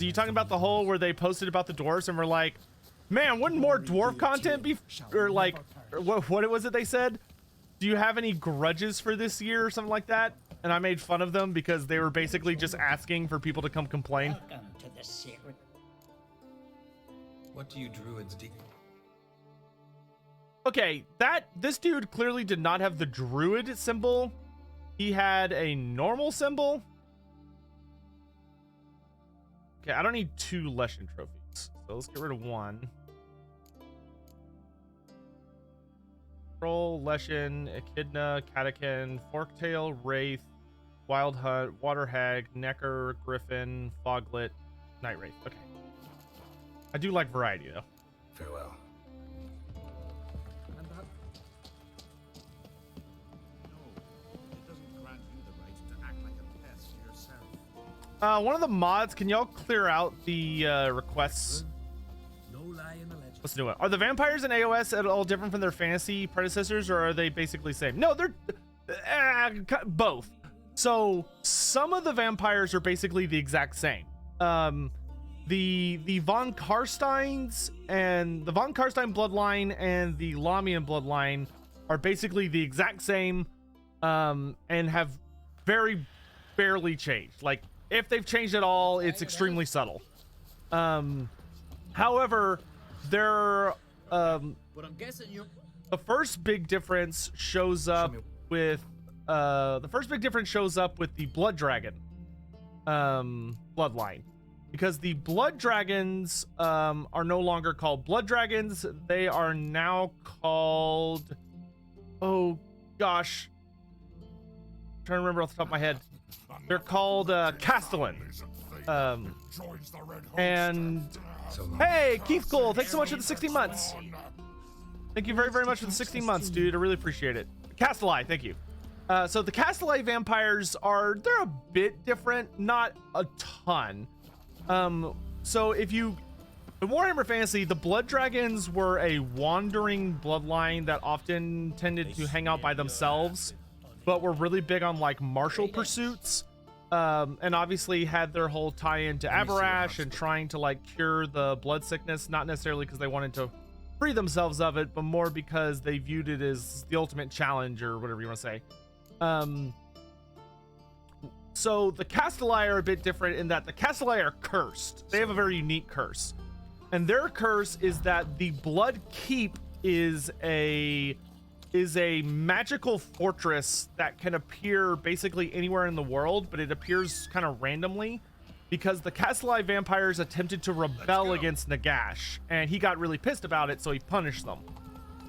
So you talking about the whole where they posted about the dwarves and were like, man, wouldn't more dwarf content be, or like, or what was it they said? Do you have any grudges for this year or something like that? And I made fun of them because they were basically just asking for people to come complain. Welcome to the secret. What do you druids do? Okay, this dude clearly did not have the druid symbol. He had a normal symbol. Okay, I don't need 2 Leshen trophies, so let's get rid of 1. Troll, Leshen, Echidna, Catachan, Forktail, Wraith, Wild Hunt, Water Hag, Necker, Griffin, Foglet, Night Wraith. Okay. I do like variety, though. Farewell. And that... No, it doesn't grant you the right to act like a pest yourself. One of the mods, can y'all clear out the requests? No lie in the legend. Let's do it. Are the vampires in AOS at all different from their fantasy predecessors, or are they basically the same? No, they're both. So some of the vampires are basically the exact same. The Von Karsteins and the Von Karstein bloodline and the Lamian bloodline are basically the exact same, and have very barely changed. Like, if they've changed at all, it's extremely subtle. However, they're But I'm guessing you... the first big difference shows up with the Blood Dragon bloodline, because the Blood Dragons are no longer called Blood Dragons. They are now called, oh gosh, I'm trying to remember off the top of my head. They're called Castellan. And hey, Keith Cole, thanks so much for the 16 months. Thank you very, very much for the 16 months, dude. I really appreciate it. Castelli, thank you. So the Castelli vampires they're a bit different, not a ton. So if you, in Warhammer Fantasy, the Blood Dragons were a wandering bloodline that often tended to hang out by themselves, but were really big on like martial pursuits. And obviously had their whole tie-in to Abarash and trying to like cure the blood sickness, not necessarily because they wanted to free themselves of it, but more because they viewed it as the ultimate challenge, or whatever you want to say. So the Castelli are a bit different in that the Castelli are cursed. They have a very unique curse, and their curse is that the Blood Keep is a magical fortress that can appear basically anywhere in the world, but it appears kind of randomly because the Castelli vampires attempted to rebel against Nagash, and he got really pissed about it, so he punished them.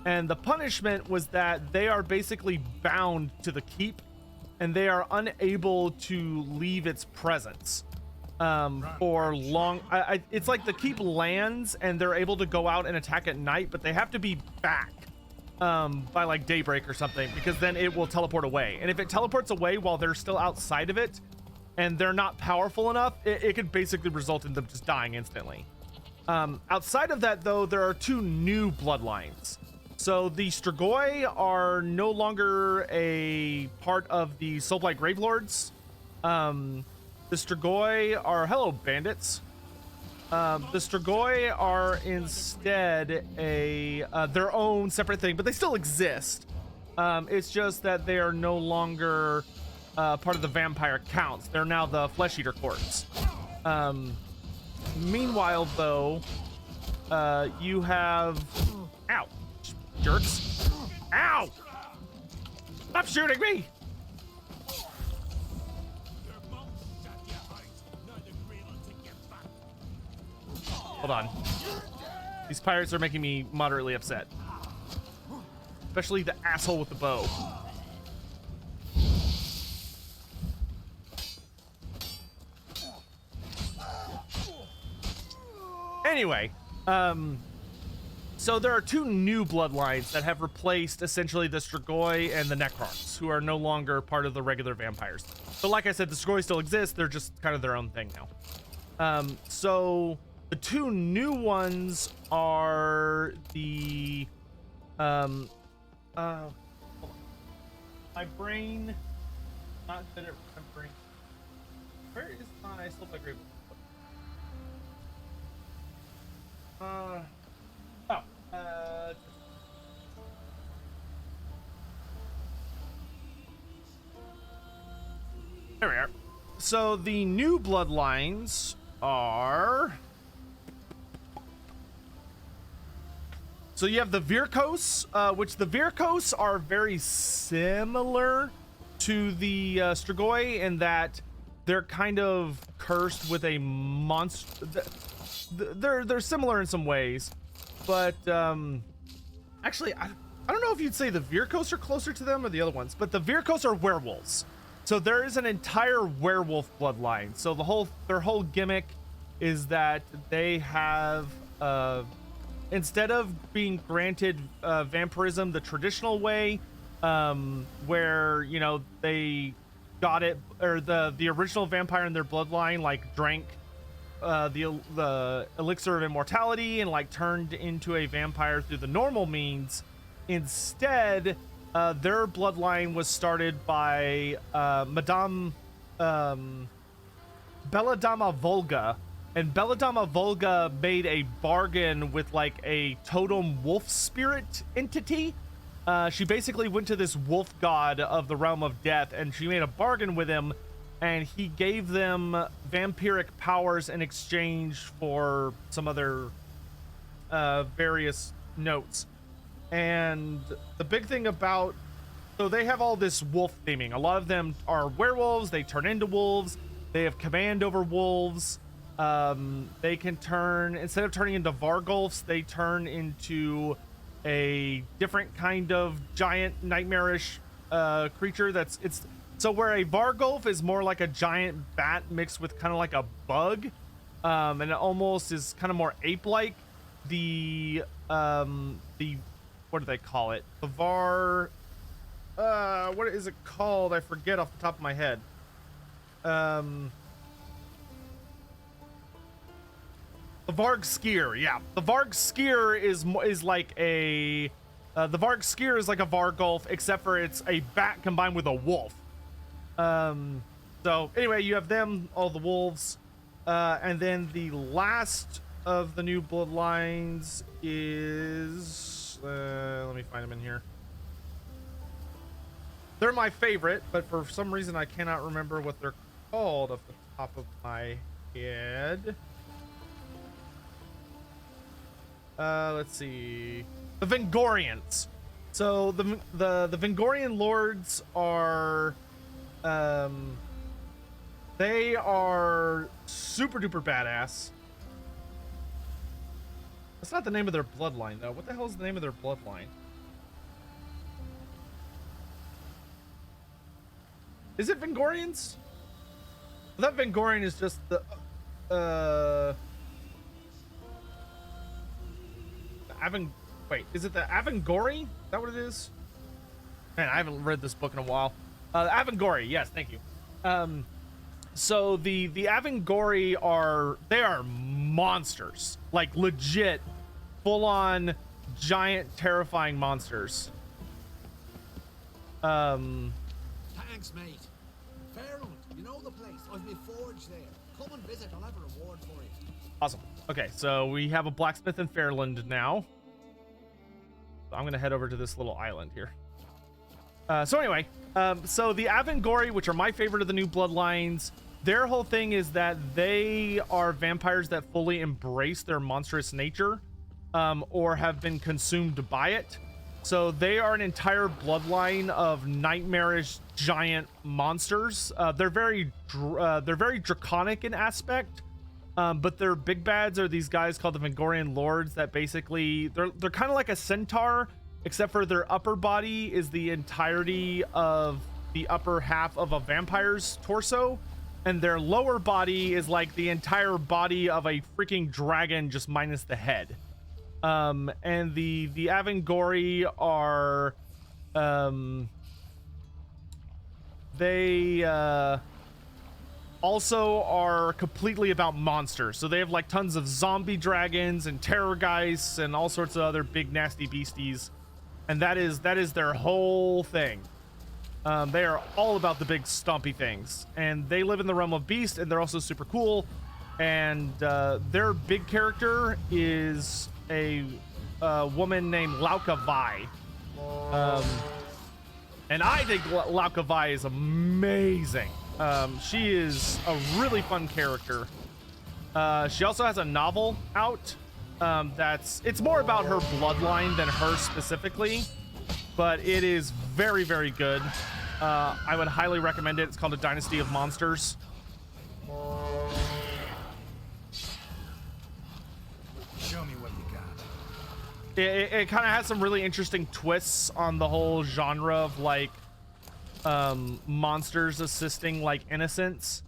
And the punishment was that they are basically bound to the keep, and they are unable to leave its presence for long. It's like the keep lands, and they're able to go out and attack at night, but they have to be back by like daybreak or something, because then it will teleport away. And if it teleports away while they're still outside of it and they're not powerful enough, it could basically result in them just dying instantly. Outside of that, though, there are 2 new bloodlines. So the Strigoi are no longer a part of the Soulblight Gravelords. The Strigoi are, hello bandits. The Strigoi are instead their own separate thing, but they still exist. It's just that they are no longer part of the vampire counts. They're now the flesh eater courts. Meanwhile, though, you have, ow, jerks, ow, stop shooting me. Hold on. These pirates are making me moderately upset. Especially the asshole with the bow. Anyway, so there are 2 new bloodlines that have replaced essentially the Strigoi and the Necrons, who are no longer part of the regular vampires. But like I said, the Strigoi still exist. They're just kind of their own thing now. So the 2 new ones are the hold on. My brain not good at remembering. Where is my Soulblight Gravelord? There we are. So the new bloodlines are... So you have the Virkos, which the Virkos are very similar to the Strigoi in that they're kind of cursed with a monster. They're similar in some ways, but actually, I don't know if you'd say the Virkos are closer to them or the other ones, but the Virkos are werewolves. So there is an entire werewolf bloodline. So their whole gimmick is that they have instead of being granted vampirism the traditional way, where they got it, or the original vampire in their bloodline like drank the elixir of immortality and like turned into a vampire through the normal means. Instead, their bloodline was started by Madame Belladama Volga, and Belladama Volga made a bargain with like a totem wolf spirit entity. She basically went to this wolf god of the realm of death, and she made a bargain with him, and he gave them vampiric powers in exchange for some other various notes. And the big thing about, so they have all this wolf theming. A lot of them are werewolves. They turn into wolves. They have command over wolves. They can turn, instead of turning into Vargulfs, they turn into a different kind of giant nightmarish creature. So where a Vargulf is more like a giant bat mixed with kind of like a bug, and it almost is kind of more ape-like. The what do they call it? The what is it called? I forget off the top of my head. The Varg Skier, yeah. The Varg Skier is like a the Varg Skier is like a Vargulf, except for it's a bat combined with a wolf. So anyway, you have them, all the wolves, and then the last of the new bloodlines is let me find them in here. They're my favorite, but for some reason I cannot remember what they're called off the top of my head. Let's see. The Vengorians. So the Vengorian lords are they are super duper badass. That's not the name of their bloodline though. What the hell is the name of their bloodline? Is it Vengorians? That Vengorian is just the wait, is it the Avangori? Is that what it is? Man, I haven't read this book in a while. Avangori, yes, thank you. So the Avangori are monsters, like legit, full-on, giant, terrifying monsters. Thanks, mate. Fairland, you know the place. I've been forged there. Come and visit. I'll have a reward for you. Awesome. Okay, so we have a blacksmith in Fairland now. So I'm gonna head over to this little island here. So anyway, so the Avangori, which are my favorite of the new bloodlines, their whole thing is that they are vampires that fully embrace their monstrous nature, or have been consumed by it. So they are an entire bloodline of nightmarish giant monsters. They're very draconic in aspect, but their big bads are these guys called the Vengorian Lords that basically they're kind of like a centaur, except for their upper body is the entirety of the upper half of a vampire's torso, and their lower body is like the entire body of a freaking dragon, just minus the head. And the Avangori are they also are completely about monsters. So they have like tons of zombie dragons and terrorgeists and all sorts of other big nasty beasties, and that is their whole thing. They are all about the big stompy things, and they live in the realm of beast, and they're also super cool. And their big character is a woman named Lauka Vi. And I think Lauka Vi is amazing. She is a really fun character. She also has a novel out. It's more about her bloodline than her specifically, but it is very, very good. I would highly recommend it. It's called A Dynasty of Monsters. Show me what you got. It kind of has some really interesting twists on the whole genre of like monsters assisting like innocents,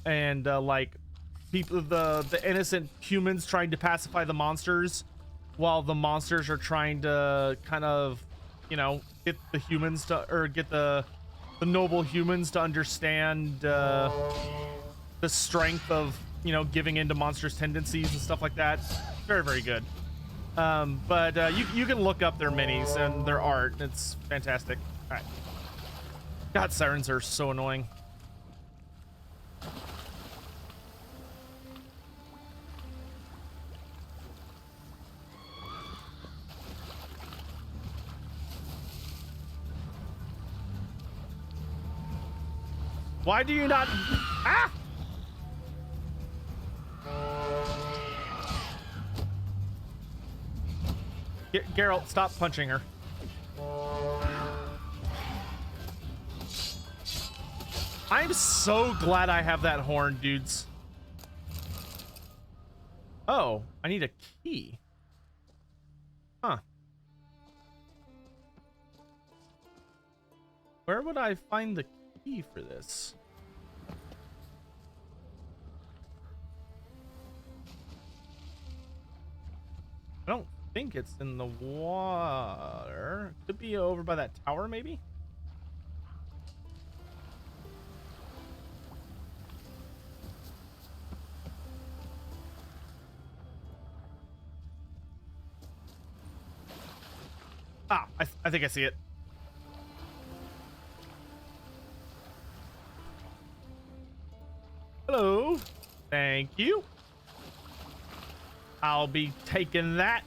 and like people, the innocent humans trying to pacify the monsters, while the monsters are trying to kind of, you know, get the humans to, or get the noble humans to understand the strength of, you know, giving into monsters' tendencies and stuff like that. Very, very good. But you can look up their minis and their art. It's fantastic. All right. God, sirens are so annoying. Why do you not? Ah! Geralt, stop punching her. I'm so glad I have that horn, dudes. Oh, I need a key. Huh. Where would I find the key for this? I don't think it's in the water. Could be over by that tower, maybe? Ah, I think I see it. Hello. Thank you. I'll be taking that.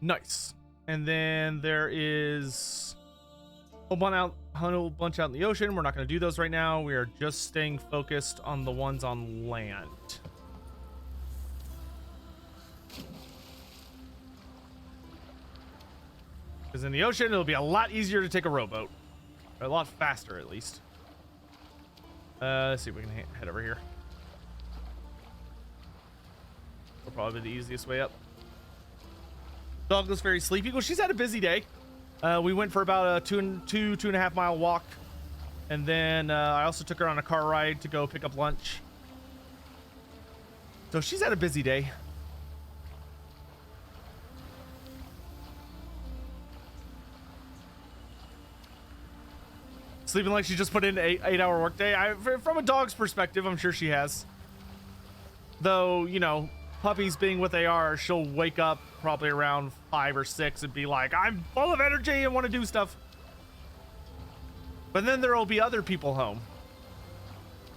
Nice. And then there is a whole bunch out in the ocean. We're not going to do those right now. We are just staying focused on the ones on land. Because in the ocean, it'll be a lot easier to take a rowboat. Or a lot faster, at least. Let's see if we can head over here. That'll probably be the easiest way up. Dog looks very sleepy. Well, she's had a busy day. We went for about a two and a half mile walk. And then I also took her on a car ride to go pick up lunch. So she's had a busy day. Sleeping like she just put in an 8-hour workday. From a dog's perspective, I'm sure she has. Though, you know, puppies being what they are, she'll wake up probably around 5 or 6 and be like, I'm full of energy and want to do stuff. But then there will be other people home.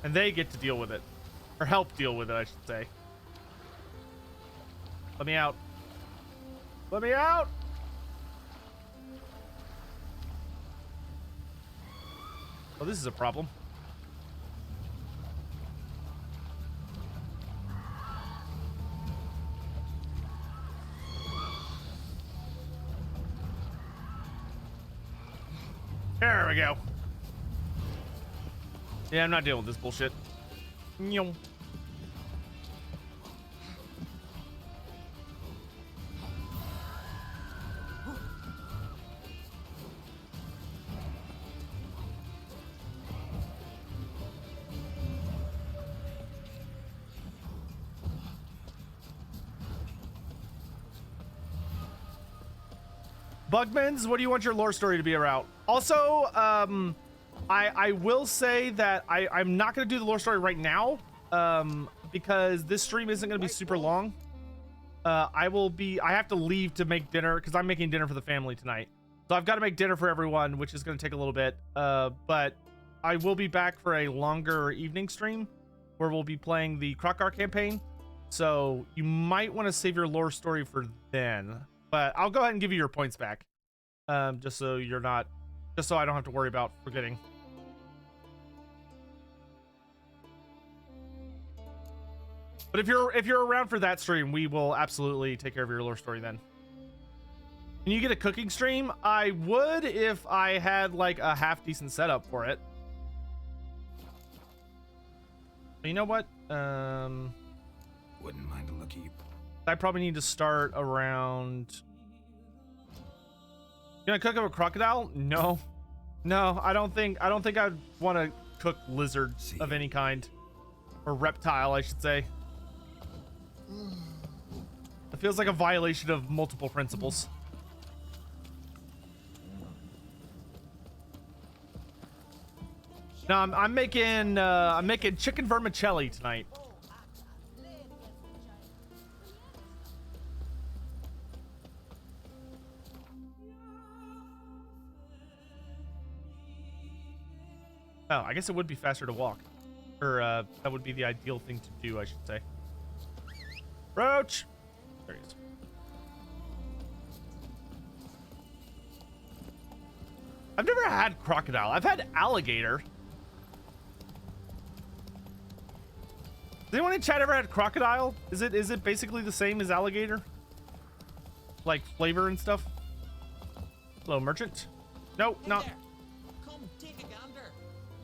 And they get to deal with it. Or help deal with it, I should say. Let me out. Let me out! Oh, this is a problem. There we go. Yeah, I'm not dealing with this bullshit. Nyum. Bugmans, what do you want your lore story to be about? Also, I will say that I'm not going to do the lore story right now, because this stream isn't going to be super long. I have to leave to make dinner because I'm making dinner for the family tonight. So I've got to make dinner for everyone, which is going to take a little bit. But I will be back for a longer evening stream. where we'll be playing the Krokar campaign. So you might want to save your lore story for then. But I'll go ahead and give you your points back. Just so I don't have to worry about forgetting. But if you're around for that stream, we will absolutely take care of your lore story then. Can you get a cooking stream? I would if I had like a half decent setup for it. But you know what? Wouldn't mind a look at you. I probably need to start around. Can I cook up a crocodile? No, I don't think I'd want to cook lizards of any kind, or reptile, I should say. It feels like a violation of multiple principles. No, I'm making chicken vermicelli tonight. Oh, I guess it would be faster to walk. Or, that would be the ideal thing to do, I should say. Roach! There he is. I've never had crocodile. I've had alligator. Has anyone in chat ever had crocodile? Is it basically the same as alligator? Like flavor and stuff? Hello, merchant. No, Hey not. there. Come take a gander.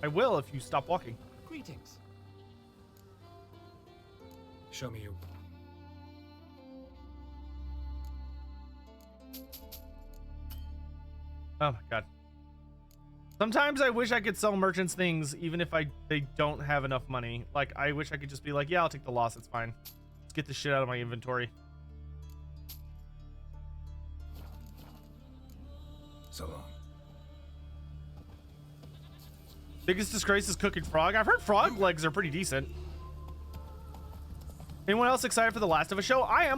I will if you stop walking. Greetings. Show me you. Oh my god. Sometimes I wish I could sell merchants things even if they don't have enough money. Like, I wish I could just be like, yeah, I'll take the loss, it's fine. Let's get the shit out of my inventory. So long. Biggest disgrace is cooking frog. I've heard frog legs are pretty decent. Anyone else excited for the Last of Us show? I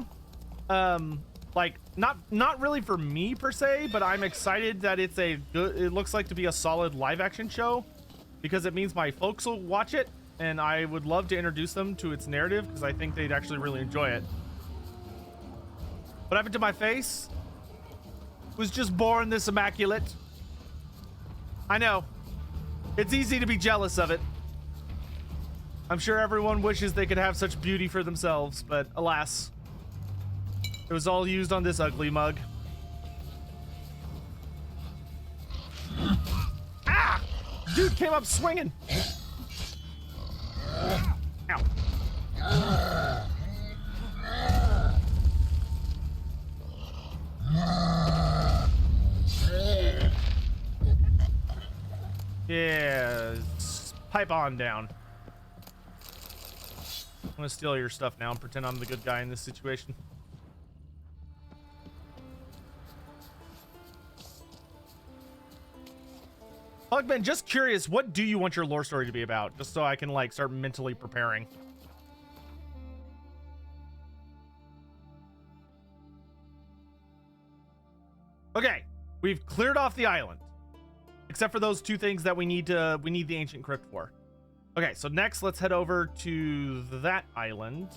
am. Like, not really for me per se, but I'm excited that it's a good, it looks like to be a solid live action show, because it means my folks will watch it, and I would love to introduce them to its narrative because I think they'd actually really enjoy it. What happened to my face? Was just born this immaculate. I know. It's easy to be jealous of it. I'm sure everyone wishes they could have such beauty for themselves, but alas. It was all used on this ugly mug. Ah! Dude came up swinging. Ow. Yeah, pipe on down. I'm gonna steal your stuff now and pretend I'm the good guy in this situation. Hugman, just curious, what do you want your lore story to be about? Just so I can, like, start mentally preparing. Okay, we've cleared off the island. Except for those two things that we need the ancient crypt for. Okay, so next let's head over to that island.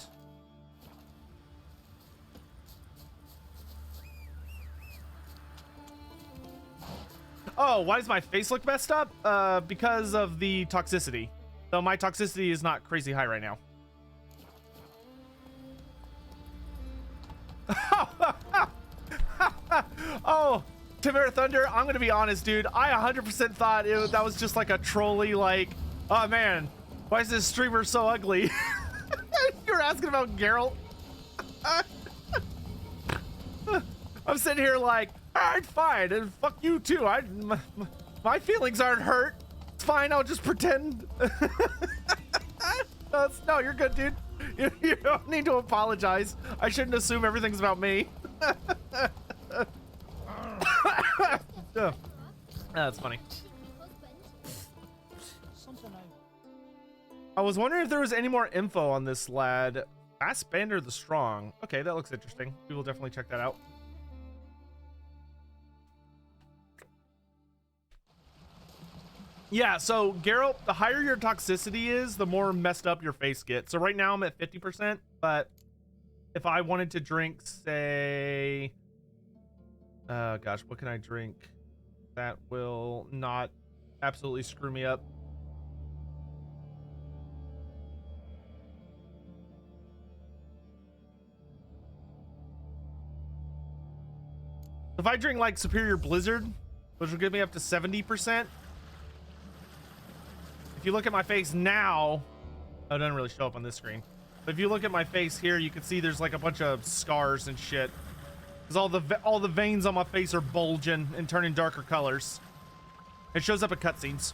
Oh, why does my face look messed up? Because of the toxicity. So my toxicity is not crazy high right now. Oh, Timber Thunder, I'm gonna be honest, dude. I 100% thought that was just like a trolly, like, oh man, why is this streamer so ugly? You're asking about Geralt? I'm sitting here like, alright, fine, and fuck you too. My feelings aren't hurt. It's fine, I'll just pretend. No, you're good, dude. You don't need to apologize. I shouldn't assume everything's about me. Oh. That's funny. I was wondering if there was any more info on this lad. Fassbender the Strong. Okay, that looks interesting. We will definitely check that out. Yeah, so Geralt, the higher your toxicity is, the more messed up your face gets. So right now I'm at 50%, but if I wanted to drink, say, gosh, what can I drink that will not absolutely screw me up? If I drink like Superior Blizzard, which will give me up to 70%. If you look at my face now, oh, it doesn't really show up on this screen. But if you look at my face here, you can see there's like a bunch of scars and shit. Because all the veins on my face are bulging and turning darker colors. It shows up in cutscenes.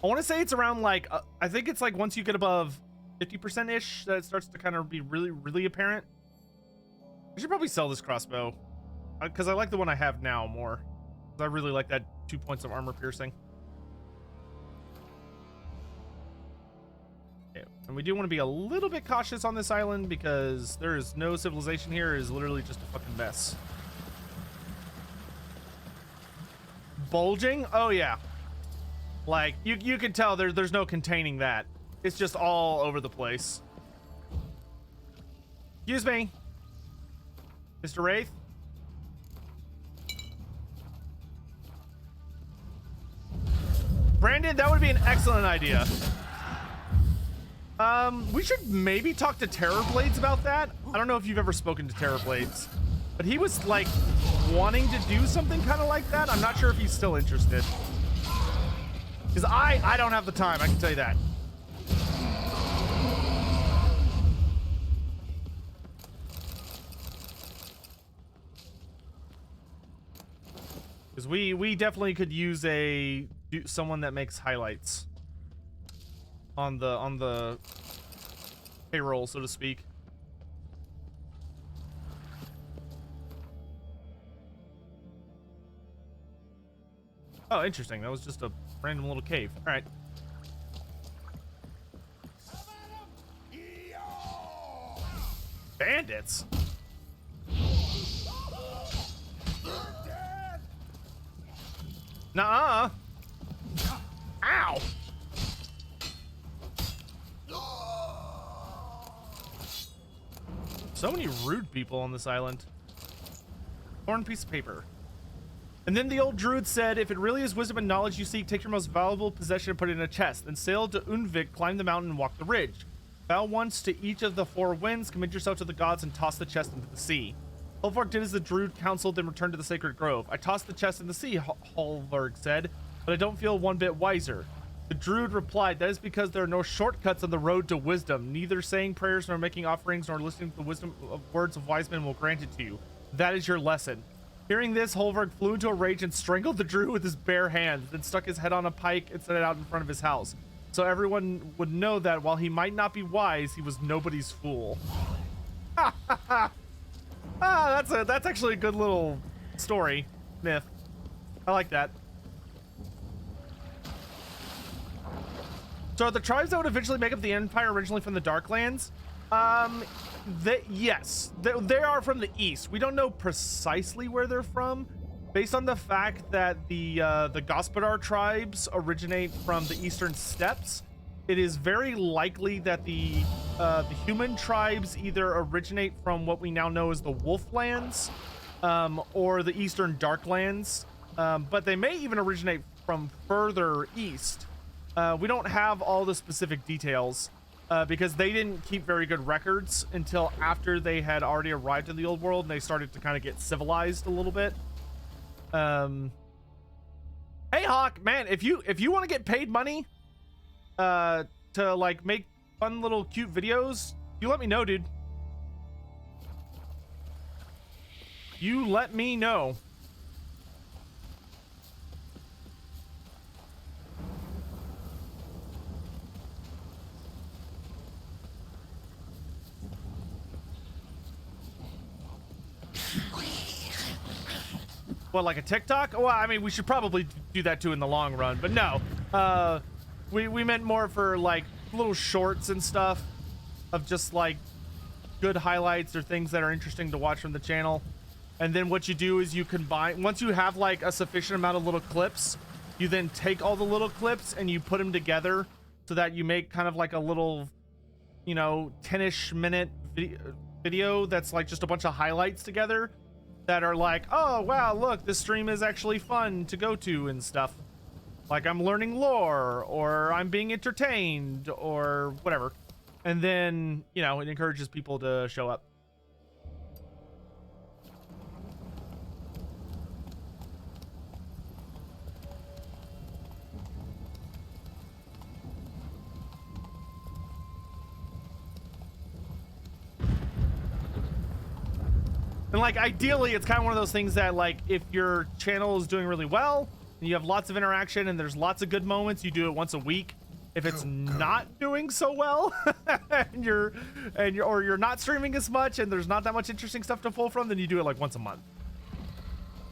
I want to say it's around like, I think it's like once you get above 50%-ish that it starts to kind of be really, really apparent. I should probably sell this crossbow. Because I like the one I have now more. Because I really like that 2 points of armor piercing. Okay. And we do want to be a little bit cautious on this island because there is no civilization here. It is literally just a fucking mess. Bulging? Oh yeah. Like you can tell there's no containing that. It's just all over the place. Excuse me, Mr. Wraith. Brandon, that would be an excellent idea. We should maybe talk to Terrorblades about that. I don't know if you've ever spoken to Terrorblades, but he was like wanting to do something kind of like that. I'm not sure if he's still interested. Because I don't have the time, I can tell you that. Because we definitely could use someone that makes highlights on the payroll, so to speak. Oh, interesting. That was just a random little cave. All right. Bandits? Nuh-uh. Ow. So many rude people on this island. Torn piece of paper. And then the old druid said, if it really is wisdom and knowledge you seek, take your most valuable possession and put it in a chest. Then sail to Unvik, climb the mountain, and walk the ridge. Bow once to each of the four winds, commit yourself to the gods, and toss the chest into the sea. Holvarg did as the druid counseled, then returned to the sacred grove. I tossed the chest in the sea, Holvarg said, but I don't feel one bit wiser. The druid replied, that is because there are no shortcuts on the road to wisdom. Neither saying prayers, nor making offerings, nor listening to the wisdom of words of wise men will grant it to you. That is your lesson. Hearing this, Holvarg flew into a rage and strangled the druid with his bare hands, then stuck his head on a pike and set it out in front of his house. So everyone would know that while he might not be wise, he was nobody's fool. That's actually a good little story, myth. I like that. So are the tribes that would eventually make up the Empire originally from the Darklands? Yes, they are from the east. We don't know precisely where they're from, based on the fact that the Gospodar tribes originate from the eastern steppes. It is very likely that the human tribes either originate from what we now know as the Wolflands, or the Eastern Darklands, but they may even originate from further east. We don't have all the specific details because they didn't keep very good records until after they had already arrived in the old world and they started to kind of get civilized a little bit. Hey Hawk, man, if you want to get paid money to like make fun little cute videos, you let me know, dude. You let me know. What, like a TikTok? Well, I mean, we should probably do that too in the long run, but no. We meant more for like little shorts and stuff of just like good highlights or things that are interesting to watch from the channel. And then what you do is you combine, once you have like a sufficient amount of little clips, you then take all the little clips and you put them together so that you make kind of like a little, you know, 10-ish minute video that's like just a bunch of highlights together that are like, oh wow, look, this stream is actually fun to go to and stuff. Like I'm learning lore, or I'm being entertained, or whatever. And then, you know, it encourages people to show up. And like ideally it's kind of one of those things that like if your channel is doing really well and you have lots of interaction and there's lots of good moments, you do it once a week. If it's not doing so well and you're not streaming as much and there's not that much interesting stuff to pull from, then you do it like once a month.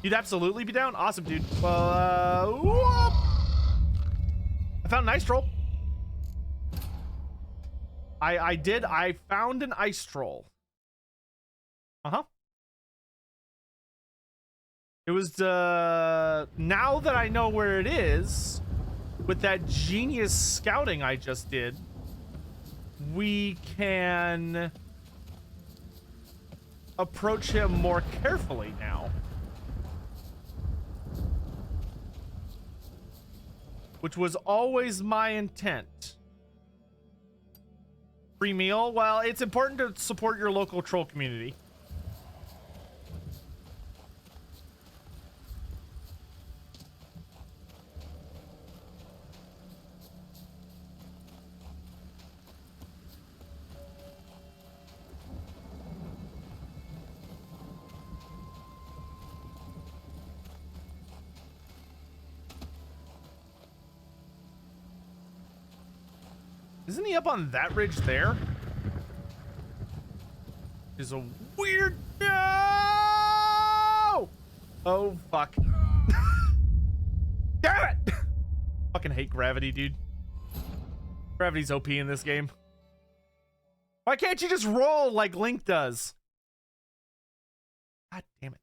You'd absolutely be down. Awesome, dude. Well, I found an ice troll. I found an ice troll. Uh-huh. It was, now that I know where it is, with that genius scouting I just did, we can approach him more carefully now. Which was always my intent. Free meal? Well, it's important to support your local troll community. Isn't he up on that ridge there? Is a weird... No! Oh, fuck. Damn it! Fucking hate gravity, dude. Gravity's OP in this game. Why can't you just roll like Link does? God damn it.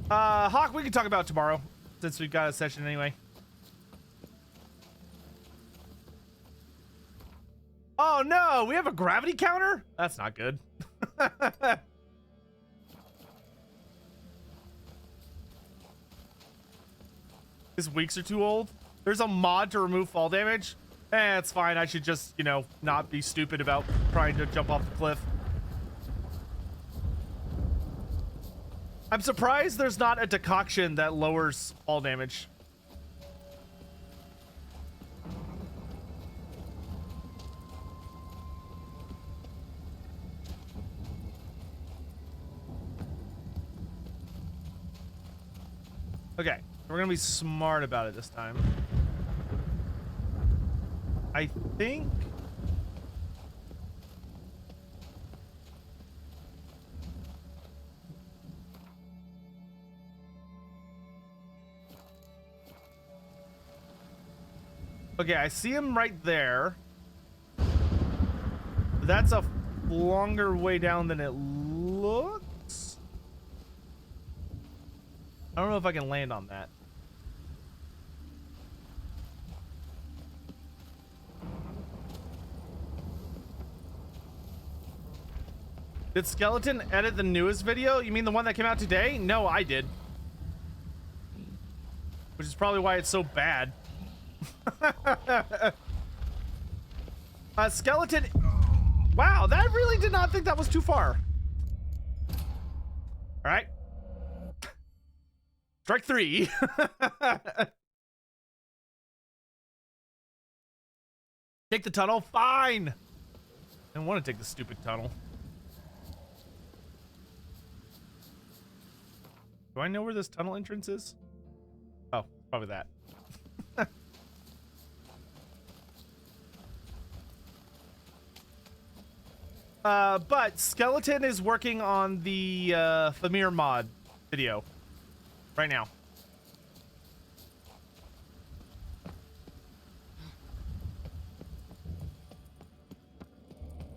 Hawk, we can talk about it tomorrow, since we've got a session anyway. Oh no, we have a gravity counter? That's not good. His weeks are too old. There's a mod to remove fall damage. It's fine. I should just, you know, not be stupid about trying to jump off the cliff. I'm surprised there's not a decoction that lowers fall damage. Okay, we're gonna be smart about it this time. I think... Okay, I see him right there. That's a longer way down than it looks. I don't know if I can land on that. Did Skeleton edit the newest video? You mean the one that came out today? No, I did. Which is probably why it's so bad. Skeleton. Wow, that really did not think that was too far. All right. Strike 3. Take the tunnel. Fine. I don't want to take the stupid tunnel. Do I know where this tunnel entrance is? Oh, probably that. But Skeleton is working on the Famir mod video right now.